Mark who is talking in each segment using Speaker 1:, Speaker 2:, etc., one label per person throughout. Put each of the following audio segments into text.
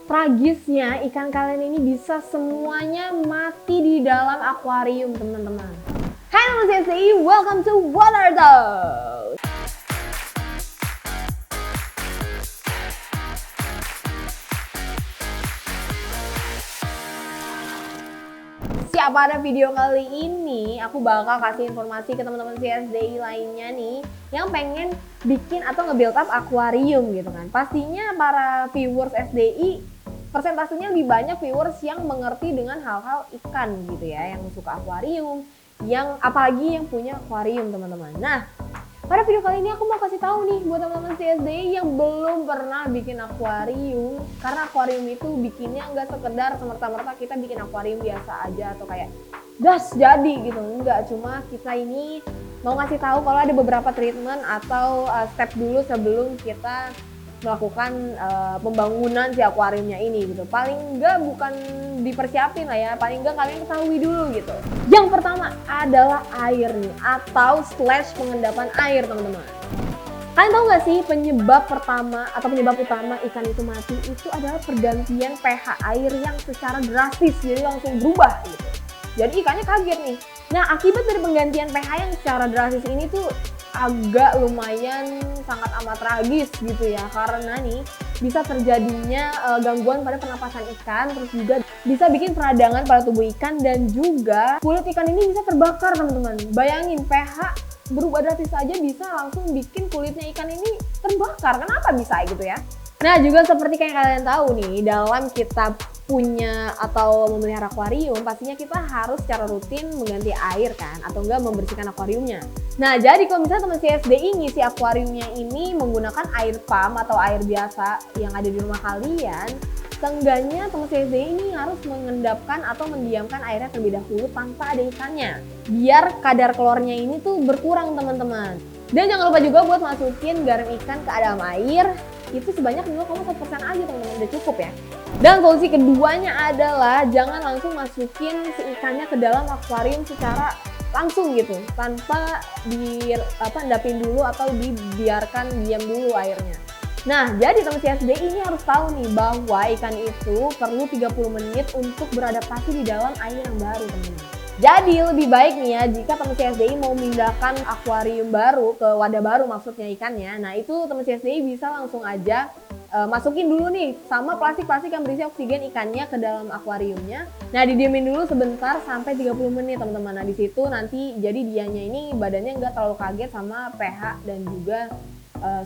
Speaker 1: Tragisnya ikan kalian ini bisa semuanya mati di dalam akuarium, teman-teman. Hai teman CSDI, welcome to What Are Those? Siap, pada video kali ini aku bakal kasih informasi ke teman-teman CSDI lainnya nih yang pengen bikin atau nge-build up akuarium gitu kan. Pastinya para viewers SDI persentasenya lebih banyak viewers yang mengerti dengan hal-hal ikan gitu ya, yang suka akuarium, yang apalagi yang punya akuarium, teman-teman. Nah, pada video kali ini aku mau kasih tahu nih buat teman-teman CSDI yang belum pernah bikin akuarium, karena akuarium itu bikinnya nggak sekedar semerta-merta kita bikin akuarium biasa aja atau kayak gas jadi gitu, enggak. Cuma kita ini mau ngasih tahu kalau ada beberapa treatment atau step dulu sebelum kita melakukan pembangunan si akuariumnya ini gitu. Paling enggak bukan dipersiapin lah ya, paling enggak kalian ketahui dulu gitu. Yang pertama adalah air nih, atau / pengendapan air, teman-teman. Kalian tahu nggak sih penyebab pertama atau penyebab utama ikan itu mati itu adalah pergantian pH air yang secara drastis, jadi langsung berubah gitu. Jadi ikannya kaget nih. Nah, akibat dari penggantian pH yang secara drastis ini tuh agak lumayan sangat amat tragis gitu ya, karena nih bisa terjadinya gangguan pada pernapasan ikan, terus juga bisa bikin peradangan pada tubuh ikan, dan juga kulit ikan ini bisa terbakar, teman-teman. Bayangin, pH berubah drastis saja bisa langsung bikin kulitnya ikan ini terbakar. Kenapa bisa gitu ya? Nah, juga seperti kayak kalian tahu nih, dalam kita punya atau memelihara akuarium, pastinya kita harus secara rutin mengganti air kan, atau enggak membersihkan akuariumnya. Nah, jadi kalau misalnya teman CSDI ngisi akuariumnya ini menggunakan air pump atau air biasa yang ada di rumah kalian, seenggaknya teman CSDI ini harus mengendapkan atau mendiamkan airnya terlebih dahulu tanpa ada ikannya, biar kadar klornya ini tuh berkurang, teman-teman. Dan jangan lupa juga buat masukin garam ikan ke dalam air, itu sebanyak 0,1% aja, teman-teman, udah cukup ya. Dan solusi keduanya adalah jangan langsung masukin si ikannya ke dalam akuarium secara langsung gitu, tanpa endapin dulu atau dibiarkan diam dulu airnya. Nah, jadi teman CSDI ini harus tahu nih bahwa ikan itu perlu 30 menit untuk beradaptasi di dalam air yang baru, teman-teman. Jadi lebih baik nih ya, jika teman CSDI mau memindahkan akuarium baru ke wadah baru maksudnya ikannya, nah itu teman CSDI bisa langsung aja masukin dulu nih sama plastik-plastik yang berisi oksigen ikannya ke dalam akuariumnya. Nah, didiemin dulu sebentar sampai 30 menit, teman-teman. Nah, di situ nanti jadi dianya ini badannya nggak terlalu kaget sama pH dan juga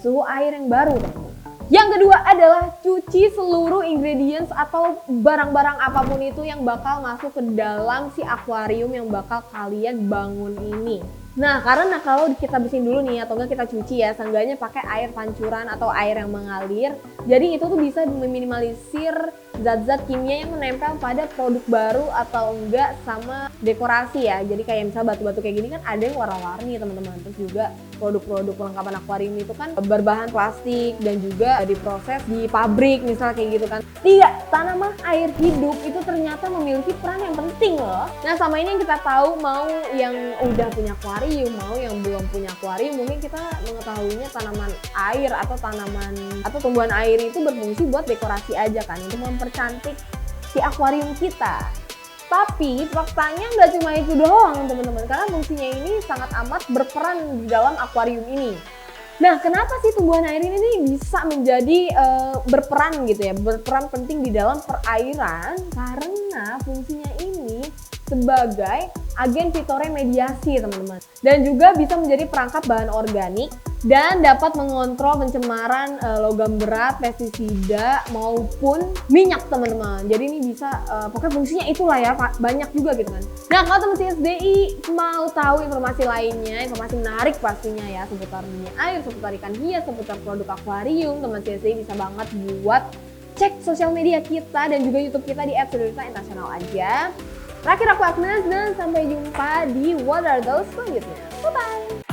Speaker 1: suhu air yang baru, teman-teman. Yang kedua adalah cuci seluruh ingredients atau barang-barang apapun itu yang bakal masuk ke dalam si akuarium yang bakal kalian bangun ini. Nah, karena kalau kita bersihin dulu nih atau enggak kita cuci ya, seenggaknya pakai air pancuran atau air yang mengalir. Jadi itu tuh bisa meminimalisir zat-zat kimia yang menempel pada produk baru atau enggak sama dekorasi ya. Jadi kayak misalnya batu-batu kayak gini kan ada yang warna-warni, teman-teman. Terus juga produk-produk perlengkapan akuarium itu kan berbahan plastik dan juga diproses di pabrik misalnya kayak gitu kan. Tidak, tanaman air hidup itu ternyata memiliki peran yang penting loh. Nah, sama ini yang kita tahu, mau yang udah punya akuarium, mau yang belum punya akuarium, mungkin kita mengetahuinya tanaman air atau tanaman atau tumbuhan air itu berfungsi buat dekorasi aja kan, untuk mempercantik si akuarium kita. Tapi faktanya nggak cuma itu doang, teman-teman, karena fungsinya ini sangat amat berperan di dalam akuarium ini. Nah, kenapa sih tumbuhan air ini nih bisa menjadi berperan gitu ya, berperan penting di dalam perairan? Karena fungsinya ini sebagai agen fitoremediasi, teman-teman, dan juga bisa menjadi perangkap bahan organik dan dapat mengontrol pencemaran logam berat, pestisida maupun minyak, teman-teman. Jadi ini bisa pokoknya fungsinya itulah ya, banyak juga gitu kan. Nah, kalau teman CSDI mau tahu informasi lainnya, informasi menarik pastinya ya seputar dunia air, seputar ikan hias, seputar produk akuarium, teman CSDI bisa banget buat cek sosial media kita dan juga YouTube kita di @sudurita_international aja. Terakhir aku Agnes dan sampai jumpa di What Are Those selanjutnya. Bye-bye!